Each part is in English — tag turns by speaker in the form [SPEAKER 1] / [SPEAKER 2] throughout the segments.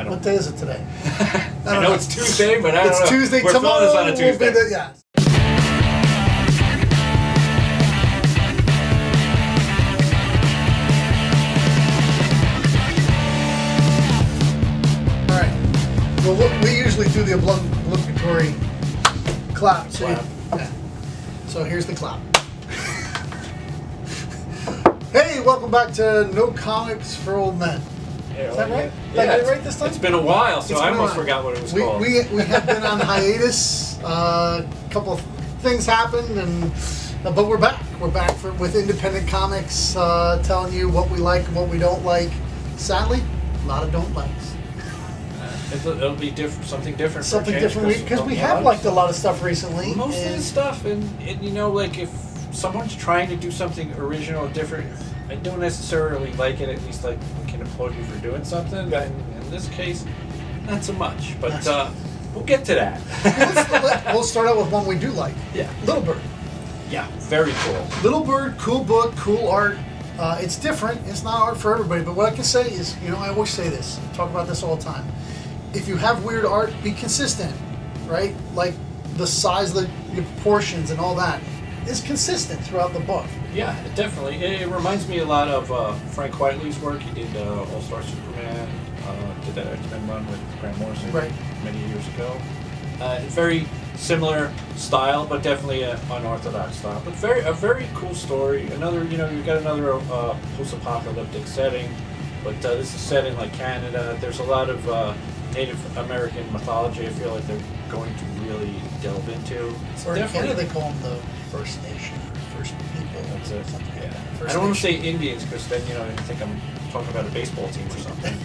[SPEAKER 1] don't.
[SPEAKER 2] What day is it today?
[SPEAKER 1] I know it's Tuesday, but I don't know.
[SPEAKER 2] It's Tuesday.
[SPEAKER 1] We're
[SPEAKER 2] Tomorrow
[SPEAKER 1] filming this on a Tuesday.
[SPEAKER 2] will be the, yeah. All right. Well, we usually do the obligatory clap. So, yeah. So here's the clap. Hey, welcome back to No Comics for Old Men. Is that right? Did I get it right this time?
[SPEAKER 1] It's been a while, so I almost forgot what it was called.
[SPEAKER 2] We have been on hiatus. A couple of things happened, but we're back. We're back with independent comics, telling you what we like and what we don't like. Sadly, a lot of don't likes.
[SPEAKER 1] It'll be something different.
[SPEAKER 2] Something different because we have liked a lot of stuff recently.
[SPEAKER 1] Most of the stuff, and you know, like if someone's trying to do something original or different, I don't necessarily like it. At least like we can applaud you for doing something. But in this case, not so much. But we'll get to that.
[SPEAKER 2] We'll start out with one we do like.
[SPEAKER 1] Yeah,
[SPEAKER 2] Little Bird.
[SPEAKER 1] Yeah, very cool.
[SPEAKER 2] Little Bird, cool book, cool art. It's different. It's not art for everybody. But what I can say is, you know, I always say this. I talk about this all the time. If you have weird art, be consistent, right? Like the size, the proportions, and all that is consistent throughout the book.
[SPEAKER 1] Yeah, definitely. It reminds me a lot of Frank Quitely's work. He did All-Star Superman, did that X-Men run with Grant Morrison many years ago. Very similar style, but definitely an unorthodox style. But a very cool story. Another, you know, you've got another post-apocalyptic setting, but this is set in like Canada. There's a lot of Native American mythology. I feel like they're going to really delve into.
[SPEAKER 2] Or in Canada, they call them the First Nation, First People.
[SPEAKER 1] That's it.
[SPEAKER 2] Something like that.
[SPEAKER 1] I don't want to say Indians because then you know I think I'm talking about a baseball team or something.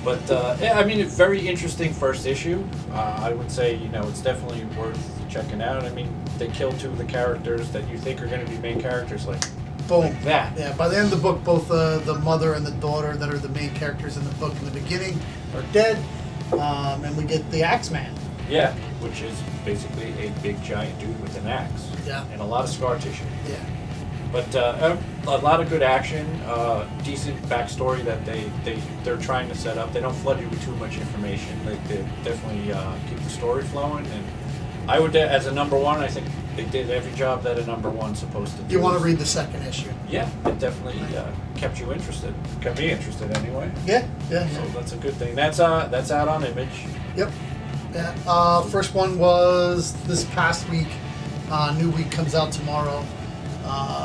[SPEAKER 1] But yeah, I mean, a very interesting first issue. I would say you know it's definitely worth checking out. I mean, they kill two of the characters that you think are going to be main characters, like
[SPEAKER 2] boom.
[SPEAKER 1] Like that.
[SPEAKER 2] Yeah. By the end of the book, both the mother and the daughter that are the main characters in the book in the beginning are dead. And we get the Axeman.
[SPEAKER 1] Yeah, which is basically a big giant dude with an axe.
[SPEAKER 2] Yeah.
[SPEAKER 1] And a lot of scar tissue.
[SPEAKER 2] Yeah.
[SPEAKER 1] But a lot of good action, decent backstory that they're trying to set up. They don't flood you with too much information. They definitely keep the story flowing. And I would, as a number one, I think they did every job that a number one's supposed to do.
[SPEAKER 2] You want to read the second issue?
[SPEAKER 1] Yeah, it definitely kept you interested. Kept me interested anyway.
[SPEAKER 2] Yeah.
[SPEAKER 1] So that's a good thing. That's out on Image.
[SPEAKER 2] Yep. Yeah. First one was this past week. New week comes out tomorrow,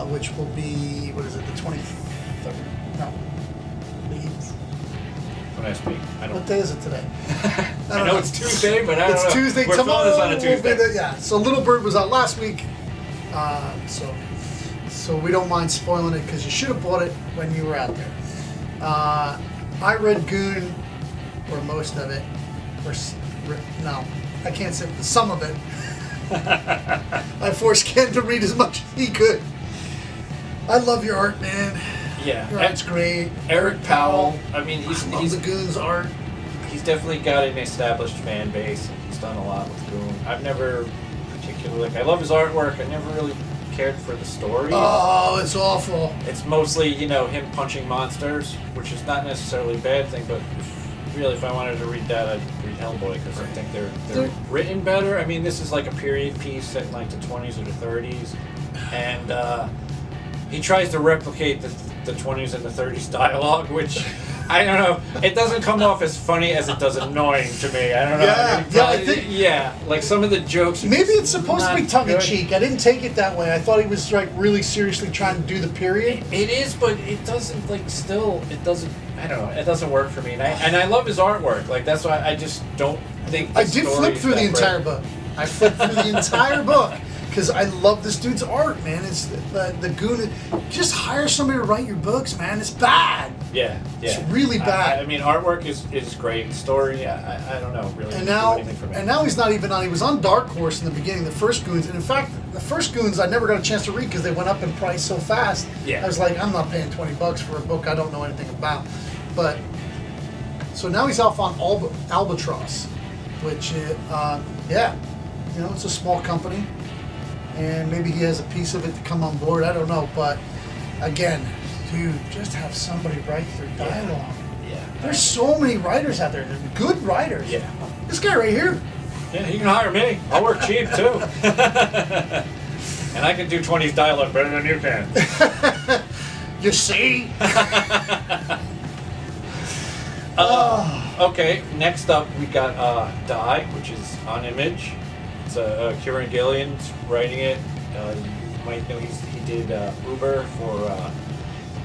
[SPEAKER 2] which will be, what is it, the 23rd? No.
[SPEAKER 1] Don't ask me. I don't.
[SPEAKER 2] What day is it today?
[SPEAKER 1] I know it's Tuesday, but I don't know.
[SPEAKER 2] It's Tuesday.
[SPEAKER 1] We're
[SPEAKER 2] Tomorrow
[SPEAKER 1] filming this on a Tuesday.
[SPEAKER 2] yeah. So Little Bird was out last week. So we don't mind spoiling it because you should have bought it when you were out there. I read Goon, or most of it. No, I can't say some of it. I forced Ken to read as much as he could. I love your art, man.
[SPEAKER 1] Yeah,
[SPEAKER 2] your art's great.
[SPEAKER 1] Eric Powell. I mean, he's
[SPEAKER 2] the Goons art.
[SPEAKER 1] He's definitely got an established fan base. And he's done a lot with Goon. I've never particularly I love his artwork. I never really cared for the story.
[SPEAKER 2] Oh, it's awful.
[SPEAKER 1] It's mostly him punching monsters, which is not necessarily a bad thing. But if I wanted to read that, I'd read Hellboy because I think they're written better. I mean, this is like a period piece set in like the 20s or the 30s, and he tries to replicate the 20s and the 30s dialogue, which I don't know. It doesn't come off as funny as it does annoying to me. I don't know.
[SPEAKER 2] I think,
[SPEAKER 1] like some of the jokes.
[SPEAKER 2] Maybe it's supposed to be tongue in cheek. I didn't take it that way. I thought he was like really seriously trying to do the period.
[SPEAKER 1] It is, but it doesn't It doesn't. I don't know. It doesn't work for me, and I love his artwork. Like that's why I just don't think.
[SPEAKER 2] I did flip through the entire book. I flipped through the entire book because I love this dude's art, man. It's the Goon. Just hire somebody to write your books, man. It's bad.
[SPEAKER 1] Yeah.
[SPEAKER 2] It's really bad.
[SPEAKER 1] I mean, artwork is great. Story, I don't know really.
[SPEAKER 2] And now,
[SPEAKER 1] do anything for me.
[SPEAKER 2] And now he's not even on. He was on Dark Horse in the beginning, the first Goons, and in fact, the first Goons I never got a chance to read because they went up in price so fast.
[SPEAKER 1] Yeah.
[SPEAKER 2] I was like, I'm not paying $20 for a book I don't know anything about. But so now he's off on Albatross, which it's a small company, and maybe he has a piece of it to come on board. I don't know, but again, dude, just have somebody write their dialogue.
[SPEAKER 1] Yeah.
[SPEAKER 2] There's so many writers out there. They're good writers.
[SPEAKER 1] Yeah.
[SPEAKER 2] This guy right here.
[SPEAKER 1] Yeah, you can hire me. I'll work cheap too. And I can do 20s dialogue better than you can.
[SPEAKER 2] You see?
[SPEAKER 1] Okay, next up we got Die, which is on Image. It's Kieran Gillian's writing it. You might know he did Uber for, I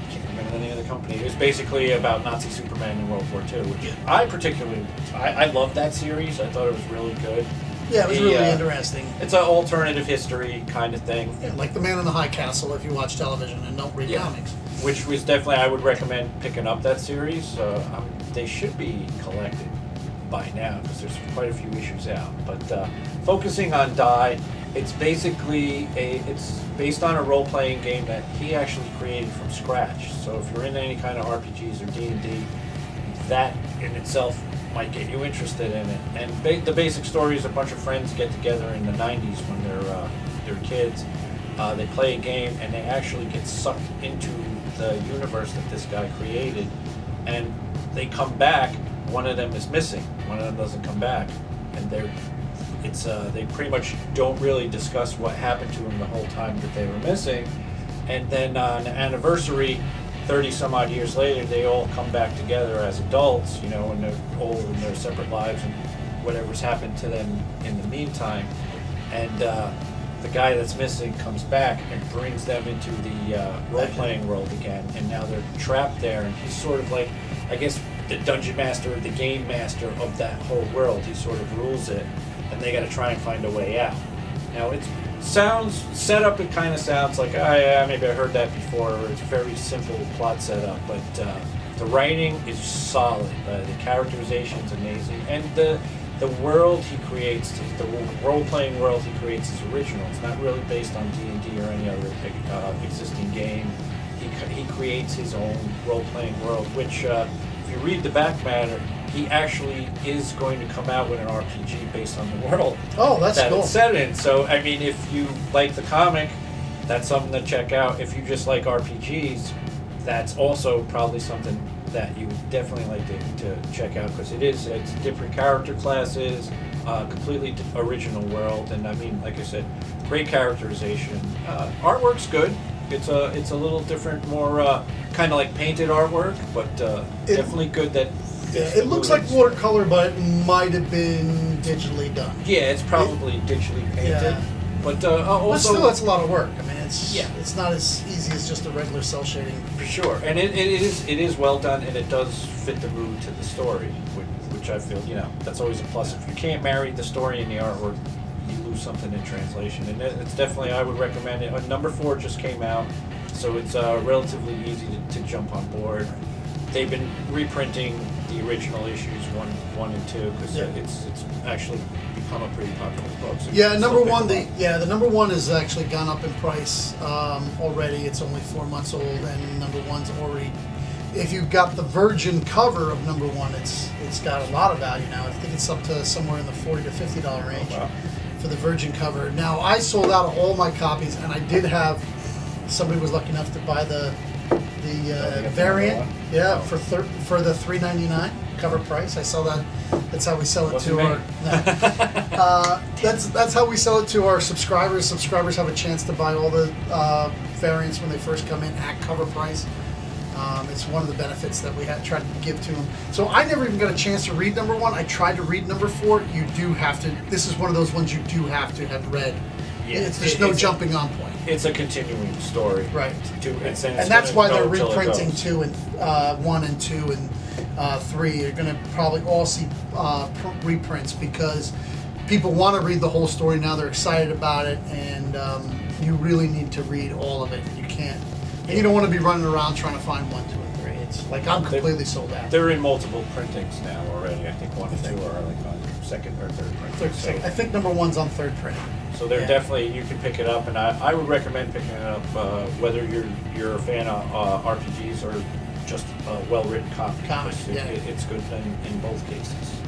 [SPEAKER 1] can't remember the name of the company. It was basically about Nazi Superman in World War II, which I love that series. I thought it was really good.
[SPEAKER 2] Yeah, it was really interesting.
[SPEAKER 1] It's an alternative history kind of thing.
[SPEAKER 2] Yeah, like The Man in the High Castle if you watch television and don't read comics.
[SPEAKER 1] Which was definitely, I would recommend picking up that series. They should be collected by now because there's quite a few issues out. But focusing on Die, it's basically it's based on a role-playing game that he actually created from scratch. So if you're into any kind of RPGs or D&D, that in itself might get you interested in it. And the basic story is a bunch of friends get together in the 90s when they're kids. They play a game and they actually get sucked into the universe that this guy created, and they come back. One of them is missing. One of them doesn't come back, and they pretty much don't really discuss what happened to him the whole time that they were missing. And then on the anniversary, 30 some odd years later, they all come back together as adults, and they're old in their separate lives and whatever's happened to them in the meantime. And the guy that's missing comes back and brings them into the role-playing world again, and now they're trapped there, and he's sort of like, I guess, the dungeon master, the game master of that whole world. He sort of rules it, and they got to try and find a way out. Now, it kind of sounds like, oh yeah, maybe I heard that before, or it's a very simple plot setup, but the writing is solid, the characterization's amazing, and the world he creates, the role-playing world he creates is original. It's not really based on D&D or any other existing game. He creates his own role-playing world, which, if you read the back matter, he actually is going to come out with an RPG based on the world that
[SPEAKER 2] cool.
[SPEAKER 1] It's set in. So, I mean, if you like the comic, that's something to check out. If you just like RPGs, that's also probably something that you would definitely like to check out, because it's different character classes, completely original world, and I mean, like I said, great characterization. Artwork's good. It's a little different, more kind of like painted artwork, but definitely good.
[SPEAKER 2] It looks like watercolor, but it might have been digitally done.
[SPEAKER 1] Yeah, it's probably digitally painted.
[SPEAKER 2] Yeah.
[SPEAKER 1] But
[SPEAKER 2] But still, it's a lot of work. I mean,
[SPEAKER 1] Yeah.
[SPEAKER 2] It's not as easy as just a regular cell shading.
[SPEAKER 1] For sure, and it is well done, and it does fit the mood to the story, which I feel, that's always a plus. If you can't marry the story and the artwork, you lose something in translation, and it's definitely, I would recommend it. Number 4 just came out, so it's relatively easy to jump on board. They've been reprinting the original issues 1 and 2 because it's actually become a pretty popular book. So
[SPEAKER 2] yeah, number 1. The number 1 has actually gone up in price already. It's only 4 months old, and number 1's already. If you've got the virgin cover of number 1, it's got a lot of value now. I think it's up to somewhere in the $40 to $50 range for the virgin cover. Now, I sold out of all my copies, and I did have somebody was lucky enough to buy the variant, for the $3.99 cover price. I sell that. That's how we sell it to our. That's how we sell it to our subscribers. Subscribers have a chance to buy all the variants when they first come in at cover price. It's one of the benefits that we had tried to give to them. So I never even got a chance to read number 1. I tried to read number 4. You do have to. This is one of those ones you do have to have read. Yeah, there's no jumping on point.
[SPEAKER 1] It's a continuing story,
[SPEAKER 2] right?
[SPEAKER 1] And
[SPEAKER 2] that's why they're reprinting 2 and 1 and 2 and 3. You're going to probably all see reprints because people want to read the whole story now. They're excited about it, and you really need to read all of it. You can't. And you don't want to be running around trying to find 1, 2, and 3. It's like I'm completely sold out.
[SPEAKER 1] They're in multiple printings now already. I think 1 and 2 are like on second or third printing.
[SPEAKER 2] I think number 1's on third printing.
[SPEAKER 1] So they're definitely, you can pick it up, and I would recommend picking it up whether you're a fan of RPGs or just a well-written comics. It's good in both cases.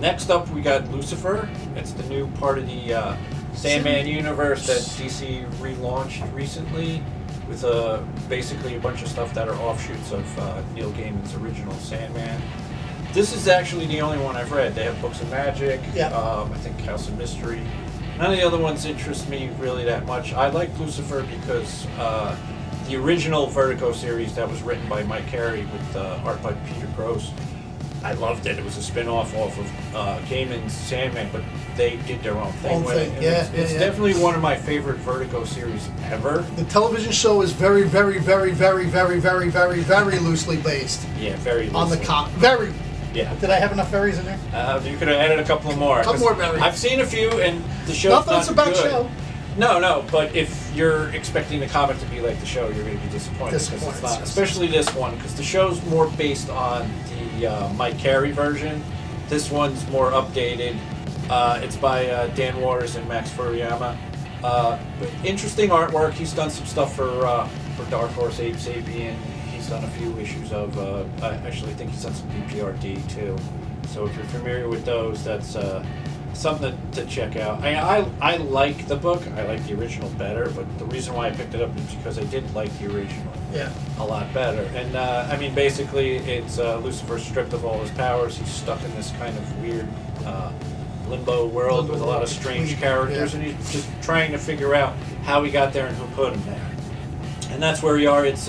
[SPEAKER 1] Next up, we got Lucifer. It's the new part of the Sandman universe that DC relaunched recently. with basically a bunch of stuff that are offshoots of Neil Gaiman's original Sandman. This is actually the only one I've read. They have Books of Magic, I think House of Mystery. None of the other ones interest me really that much. I like Lucifer because the original Vertigo series that was written by Mike Carey with art by Peter Gross, I loved it. It was a spin-off off of Gaiman's Sandman, but they did their own thing with it. It's definitely one of my favorite Vertigo series ever. The
[SPEAKER 2] television show is very, very, very, very, very, very, very, very loosely based.
[SPEAKER 1] Yeah, very loosely.
[SPEAKER 2] On the comic. Very.
[SPEAKER 1] Yeah.
[SPEAKER 2] Did I have enough berries in there?
[SPEAKER 1] You could have added a couple more.
[SPEAKER 2] A couple more berries.
[SPEAKER 1] I've seen a few, and the show's
[SPEAKER 2] not that it's a bad
[SPEAKER 1] good.
[SPEAKER 2] show.
[SPEAKER 1] No, but if you're expecting the comic to be like the show, you're going to be disappointed. Because it's not, especially this one, because the show's more based on the Mike Carey version. This one's more updated. It's by Dan Waters and Max Furuyama. Interesting artwork. He's done some stuff for Dark Horse, Ape Sapien. He's done a few issues of. I actually think he's done some BPRD too. So if you're familiar with those, that's something to check out. I like the book. I like the original better, but the reason why I picked it up is because I did like the original a lot better. And I mean, basically, it's Lucifer stripped of all his powers. He's stuck in this kind of weird limbo world with a lot of strange characters, and he's just trying to figure out how he got there and who put him there. And that's where we are. It's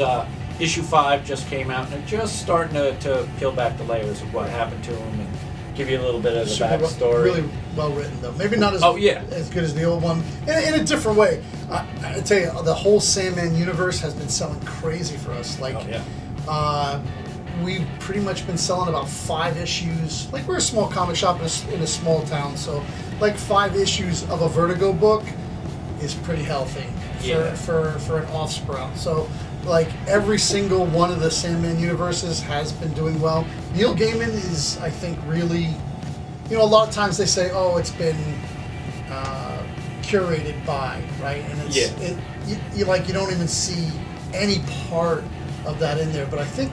[SPEAKER 1] issue 5 just came out, and they're just starting to peel back the layers of what happened to him and give you a little bit of the backstory.
[SPEAKER 2] Really well written, though. Maybe not as good as the old one, in a different way. I tell you, the whole Sandman universe has been selling crazy for us. We've pretty much been selling about 5 issues. Like, we're a small comic shop in a small town, so like 5 issues of a Vertigo book is pretty healthy for an off sprout. So like every single one of the Sandman universes has been doing well. Neil Gaiman is, I think, really, a lot of times they say, oh, it's been curated by, right? And it's you don't even see any part of that in there. But I think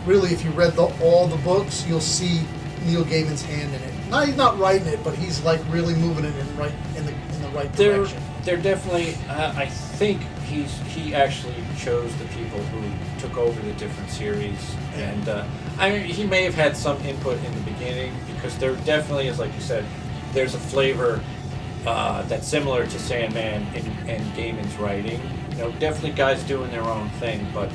[SPEAKER 2] really, if you read all the books, you'll see Neil Gaiman's hand in it. He's not writing it, but he's like really moving it in the right direction.
[SPEAKER 1] They're definitely. I think he actually chose the people who took over the different series, and he may have had some input in the beginning, because there definitely is, like you said, there's a flavor that's similar to Sandman and Gaiman's writing. Definitely guys doing their own thing, but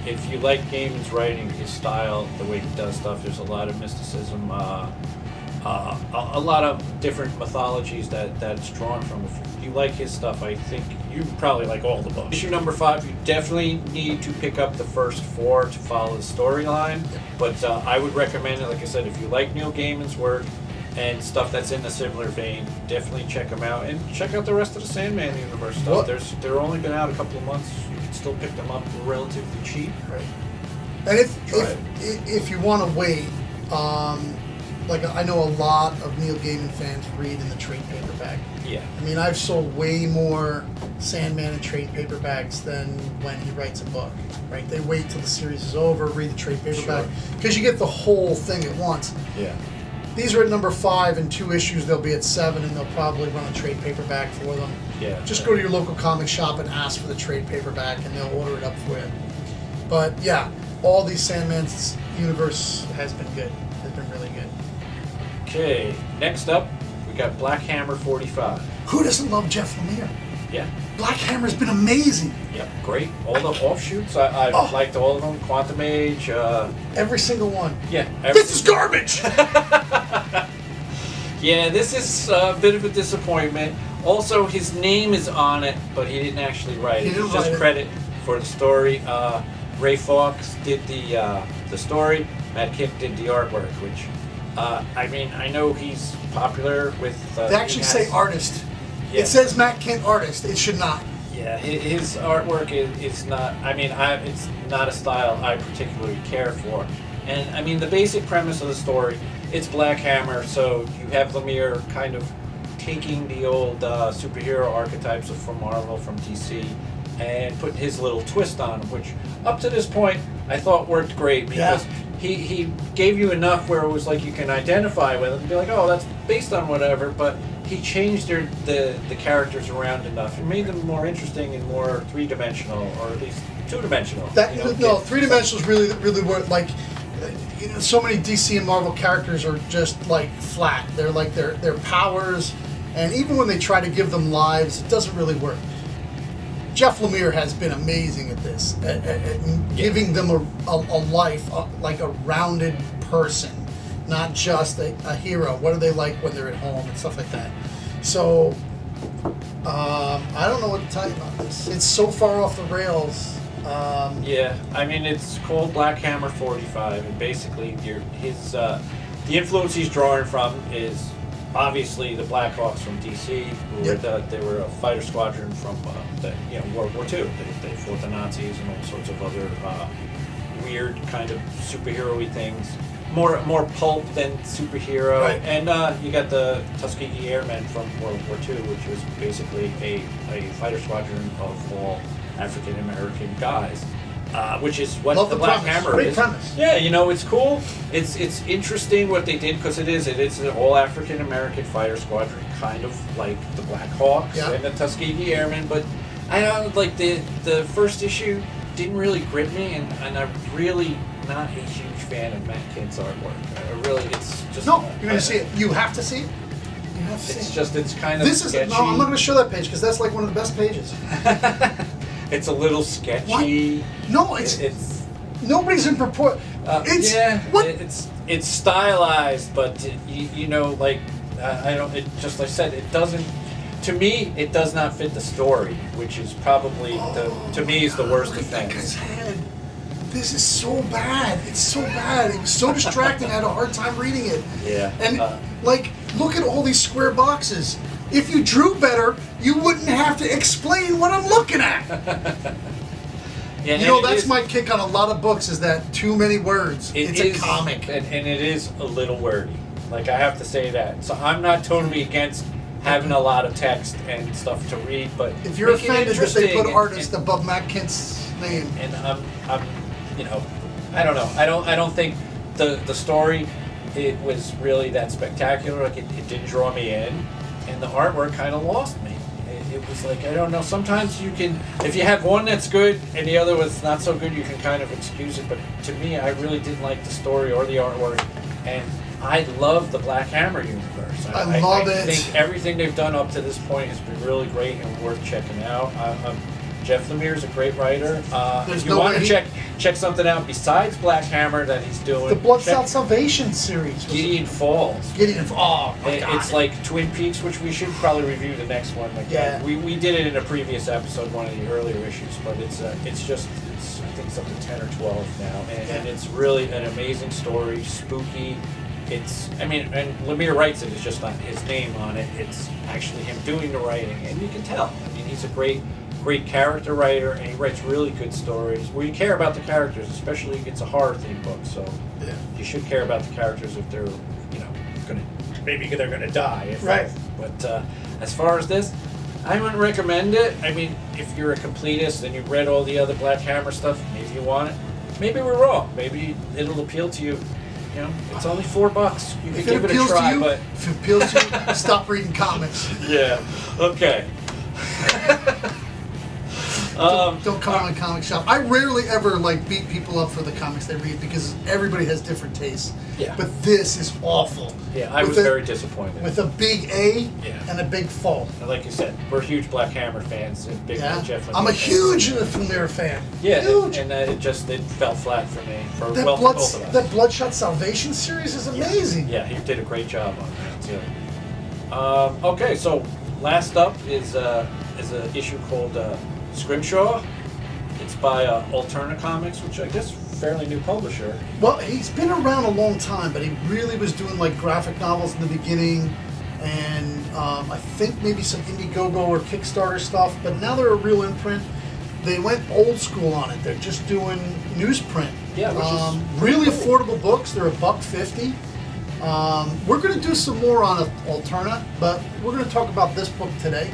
[SPEAKER 1] if you like Gaiman's writing, his style, the way he does stuff, there's a lot of mysticism, a lot of different mythologies that's drawn from. If you like his stuff, I think you probably like all the books. Issue number 5, you definitely need to pick up the first 4 to follow the storyline, but I would recommend it, like I said, if you like Neil Gaiman's work and stuff that's in a similar vein, definitely check them out, and check out the rest of the Sandman universe stuff. They're only been out a couple of months. You can still pick them up relatively cheap.
[SPEAKER 2] Right. And if you want to wait, like I know a lot of Neil Gaiman fans read in the trade paperback.
[SPEAKER 1] Yeah.
[SPEAKER 2] I mean, I've sold way more Sandman and trade paperbacks than when he writes a book. Right? They wait till the series is over, read the trade paperback, because you get the whole thing at once.
[SPEAKER 1] Yeah.
[SPEAKER 2] These are at number 5, and 2 issues they'll be at 7, and they'll probably run a trade paperback for them.
[SPEAKER 1] Yeah.
[SPEAKER 2] Just go to your local comic shop and ask for the trade paperback, and they'll order it up for you. But yeah, all these Sandman's universe has been good. Has been really good.
[SPEAKER 1] Okay, next up, we got Black Hammer 45.
[SPEAKER 2] Who doesn't love Jeff Lemire?
[SPEAKER 1] Yeah.
[SPEAKER 2] Black Hammer's been amazing.
[SPEAKER 1] Yep, great. All the offshoots, I've liked all of them. Quantum Age.
[SPEAKER 2] Every single one.
[SPEAKER 1] Yeah.
[SPEAKER 2] This is garbage!
[SPEAKER 1] Yeah, this is a bit of a disappointment. Also, his name is on it, but he didn't actually write it. It's just credit for the story. Ray Fawkes did the story. Matt Kent did the artwork, which, I know he's popular with...
[SPEAKER 2] they actually say artist.
[SPEAKER 1] Yeah.
[SPEAKER 2] It says Matt Kent artist. It should not.
[SPEAKER 1] Yeah, his artwork is not... it's not a style I particularly care for. And, the basic premise of the story, it's Black Hammer, so you have Lemire kind of taking the old superhero archetypes from Marvel, from DC, and putting his little twist on them, which, up to this point, I thought worked great, because he gave you enough where it was like you can identify with it and be like, oh, that's based on whatever, but he changed the characters around enough. It made them more interesting and more three-dimensional, or at least two-dimensional.
[SPEAKER 2] No, three-dimensional is really worth, like, so many DC and Marvel characters are just like flat. They're like their powers, and even when they try to give them lives, it doesn't really work. Jeff Lemire has been amazing at this, at giving them a life, like a rounded person, not just a hero. What are they like when they're at home and stuff like that. So, I don't know what to tell you about this. It's so far off the rails.
[SPEAKER 1] Yeah, I mean, it's called Black Hammer 45, and basically the influence he's drawing from is obviously the Blackhawks from DC, who they were a fighter squadron from World War II. They fought the Nazis and all sorts of other weird kind of superhero-y things. More pulp than superhero.
[SPEAKER 2] Right.
[SPEAKER 1] And you got the Tuskegee Airmen from World War II, which was basically a fighter squadron of all African American guys, which is what the Black Hammer is.
[SPEAKER 2] Premise.
[SPEAKER 1] Yeah, it's cool. It's interesting what they did, because it is an all African American fighter squadron, kind of like the Black Hawks and the Tuskegee Airmen. But I don't like the first issue didn't really grip me, and I'm really not a huge fan of Matt Kent's artwork. It's just
[SPEAKER 2] no. You're gonna see it. You have to see it. You have to see it.
[SPEAKER 1] It's just it's kind of sketchy.
[SPEAKER 2] No, I'm not gonna show that page because that's like one of the best pages.
[SPEAKER 1] It's a little sketchy.
[SPEAKER 2] What? No, it's nobody's in purport.
[SPEAKER 1] It's stylized, but I don't. It just like I said, it doesn't. To me, it does not fit the story, which is probably to me is the worst
[SPEAKER 2] Look at that guy's
[SPEAKER 1] offense.
[SPEAKER 2] head. This is so bad. It's so bad. It was so distracting. I had a hard time reading it.
[SPEAKER 1] Yeah.
[SPEAKER 2] And look at all these square boxes. If you drew better, you wouldn't have to explain what I'm looking at. That's my kick on a lot of books, is that too many words. It's a comic.
[SPEAKER 1] And it is a little wordy. Like, I have to say that. So I'm not totally against having a lot of text and stuff to read, but
[SPEAKER 2] if you're offended that they put artist above Matt Kent's name.
[SPEAKER 1] And I'm I don't know. I don't think the story, it was really that spectacular. Like, it didn't draw me in. And the artwork kind of lost me. It was like, I don't know, sometimes you can, if you have one that's good and the other was not so good, you can kind of excuse it, but to me, I really didn't like the story or the artwork, and I love the Black Hammer universe.
[SPEAKER 2] I love it.
[SPEAKER 1] I think everything they've done up to this point has been really great and worth checking out. Jeff Lemire is a great writer. If you want to check something out besides Black Hammer that he's doing,
[SPEAKER 2] the Blood South Salvation series.
[SPEAKER 1] Gideon Falls.
[SPEAKER 2] Oh my God.
[SPEAKER 1] It's like Twin Peaks, which we should probably review the next one. We did it in a previous episode, one of the earlier issues, but it's I think it's up to 10 or 12 now, and it's really an amazing story, spooky. And Lemire writes it. It's just not his name on it. It's actually him doing the writing, and you can tell. I mean, he's a great character writer, and he writes really good stories where you care about the characters, especially if it's a horror themed book. So you should care about the characters if they're, maybe they're gonna die. But as far as this, I wouldn't recommend it. I mean, if you're a completist and you've read all the other Black Hammer stuff, maybe you want it. Maybe we're wrong. Maybe it'll appeal to you. It's only $4. You can give it a try, but
[SPEAKER 2] if it appeals to you, stop reading comics.
[SPEAKER 1] Yeah. Okay.
[SPEAKER 2] Don't come on a comic shop. I rarely ever beat people up for the comics they read because everybody has different tastes.
[SPEAKER 1] Yeah.
[SPEAKER 2] But this is awful.
[SPEAKER 1] Yeah, I was very disappointed.
[SPEAKER 2] With a big A and a big fall.
[SPEAKER 1] And like you said, we're huge Black Hammer fans and big Jeff Lemire
[SPEAKER 2] I'm a
[SPEAKER 1] fans.
[SPEAKER 2] huge Lemire fan.
[SPEAKER 1] Yeah,
[SPEAKER 2] huge.
[SPEAKER 1] And it fell flat for me. For both of us.
[SPEAKER 2] That Bloodshot Salvation series is amazing.
[SPEAKER 1] Yeah, he did a great job on that too. Okay, so last up is an issue called Scrimshaw. It's by Alterna Comics, which I guess fairly new publisher.
[SPEAKER 2] Well, he's been around a long time, but he really was doing graphic novels in the beginning, and I think maybe some Indiegogo or Kickstarter stuff. But now they're a real imprint. They went old school on it. They're just doing newsprint.
[SPEAKER 1] Yeah, which is
[SPEAKER 2] really affordable books. They're $1.50. We're going to do some more on Alterna, but we're going to talk about this book today.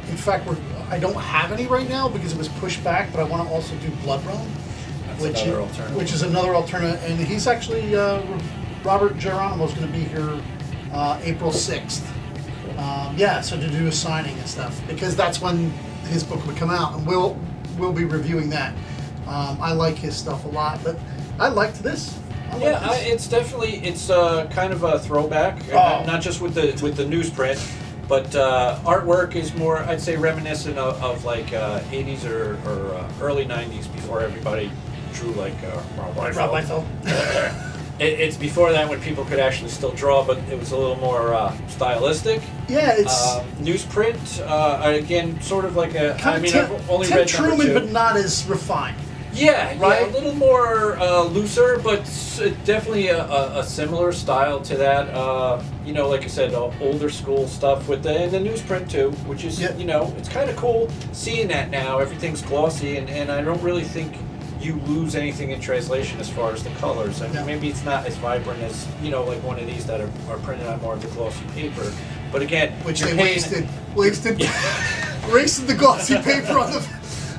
[SPEAKER 2] In fact, I don't have any right now because it was pushed back, but I want to also do Blood Realm, which is another alternate, and he's actually Robert Geronimo's going to be here April 6th. So to do a signing and stuff, because that's when his book would come out, and we'll be reviewing that. I like his stuff a lot, but I liked this.
[SPEAKER 1] It's definitely kind of a throwback, not just with the newsprint, but artwork is more, I'd say, reminiscent of like 80s or early 90s, before everybody drew like Rob Liefeld. It's before that, when people could actually still draw, but it was a little more stylistic.
[SPEAKER 2] Yeah, it's
[SPEAKER 1] newsprint. Again, sort of like a.
[SPEAKER 2] I've only read Truman, but not as refined.
[SPEAKER 1] Yeah, right. A little more looser, but definitely a similar style to that. Like I said, older school stuff with the newsprint too, which is it's kind of cool seeing that now. Everything's glossy, and I don't really think you lose anything in translation as far as the colors. I mean, maybe it's not as vibrant as like one of these that are printed on more of the glossy paper. But again,
[SPEAKER 2] which they wasted wasted the glossy paper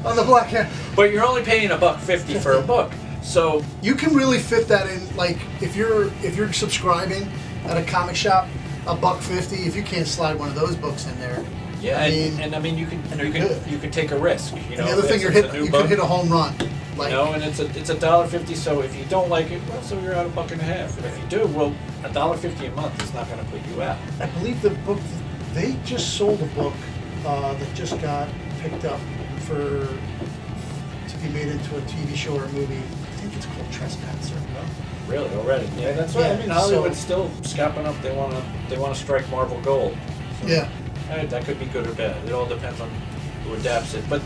[SPEAKER 2] on the black hand.
[SPEAKER 1] But you're only paying $1.50 for a book, so
[SPEAKER 2] you can really fit that in. Like if you're subscribing at a comic shop, $1.50. If you can't slide one of those books in there,
[SPEAKER 1] yeah, you can take a risk.
[SPEAKER 2] And the other thing you could hit a home run.
[SPEAKER 1] And it's $1.50. So if you don't like it, well, so you're out $1.50. And if you do, well, $1.50 a month is not going to put you out.
[SPEAKER 2] I believe the book, they just sold a book that just got picked up to be made into a TV show or a movie. I think it's called Trespasser.
[SPEAKER 1] Really, already? Yeah, that's right. I mean, Hollywood's still scapping up. They want to strike Marvel gold. So, that could be good or bad. It all depends on who adapts it. But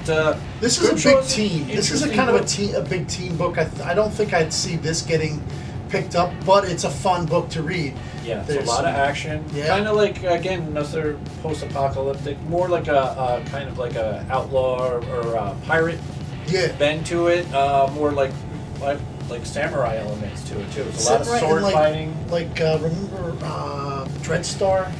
[SPEAKER 2] this is a big team. This is a kind of a big team book. I don't think I'd see this getting picked up, but it's a fun book to read.
[SPEAKER 1] Yeah, there's a lot of action. Yeah. Kind of like, again, another post-apocalyptic, more like a kind of like a outlaw or a pirate bend to it. More like samurai elements to it too. There's a lot of sword fighting.
[SPEAKER 2] Remember Dreadstar?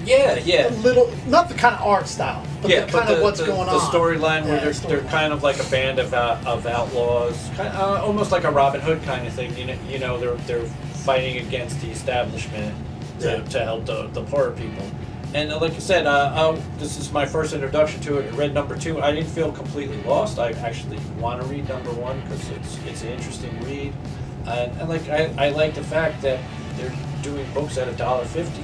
[SPEAKER 1] Yeah.
[SPEAKER 2] A little, not the kind of art style, but the kind of what's going on.
[SPEAKER 1] The storyline where they're kind of like a band of outlaws, almost like a Robin Hood kind of thing. They're fighting against the establishment to help the poorer people. And like I said, this is my first introduction to it. I read number 2. I didn't feel completely lost. I actually want to read number 1 because it's an interesting read. And I like the fact that they're doing books at $1.50.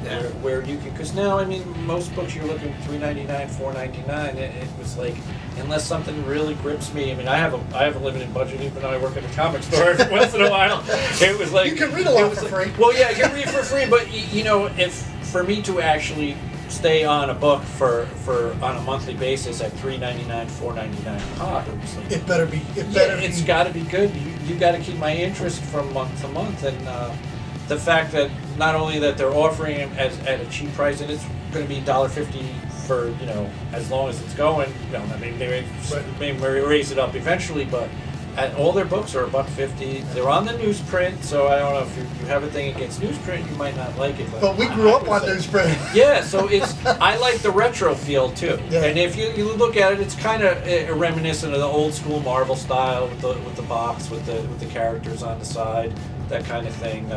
[SPEAKER 1] Yeah. Where you can, because now, I mean, most books you're looking $3.99, $4.99. It was like, unless something really grips me. I mean, I have a limited budget, even though I work at a comic store every once in a while. It was like
[SPEAKER 2] you can read a lot for free.
[SPEAKER 1] Well, yeah, you can read for free, but if for me to actually stay on a book for on a monthly basis at $3.99, $4.99 pop, it was like,
[SPEAKER 2] it better be.
[SPEAKER 1] It's got to be good. You got to keep my interest from month to month, and the fact that not only that they're offering them at a cheap price, and it's going to be $1.50 for as long as it's going. They may raise it up eventually, but all their books are $1.50. They're on the newsprint, so I don't know if you have a thing against newsprint, you might not like it.
[SPEAKER 2] But we grew up on newsprint.
[SPEAKER 1] Yeah, so I like the retro feel too. Yeah. And if you look at it, it's kind of reminiscent of the old school Marvel style with the box with the characters on the side, that kind of thing.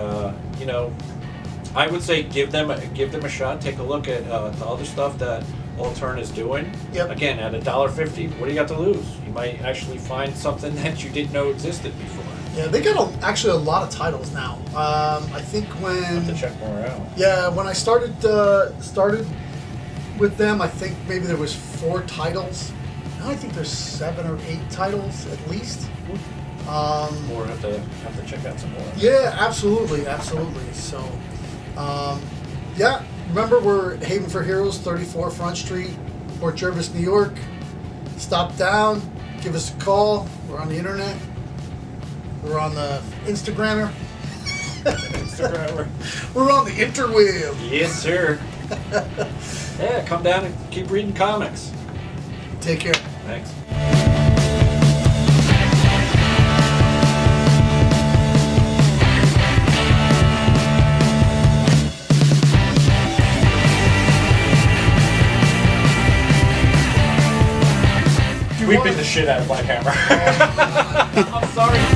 [SPEAKER 1] I would say give them a shot. Take a look at the other stuff that Altern is doing.
[SPEAKER 2] Yep.
[SPEAKER 1] Again, at $1.50, what do you got to lose? You might actually find something that you didn't know existed before.
[SPEAKER 2] Yeah, they got actually a lot of titles now. I think when
[SPEAKER 1] I'll have to check more out.
[SPEAKER 2] Yeah, when I started with them, I think maybe there was 4 titles. Now I think there's 7 or 8 titles at least.
[SPEAKER 1] More have to check out some more.
[SPEAKER 2] Yeah, absolutely. So, remember we're Haven for Heroes, 34 Front Street, Port Jervis, New York. Stop down, give us a call. We're on the internet. We're on the Instagrammer. We're on the interweb.
[SPEAKER 1] Yes, sir. Yeah, come down and keep reading comics.
[SPEAKER 2] Take care.
[SPEAKER 1] Thanks. weeping the shit out of Black Hammer. I'm sorry.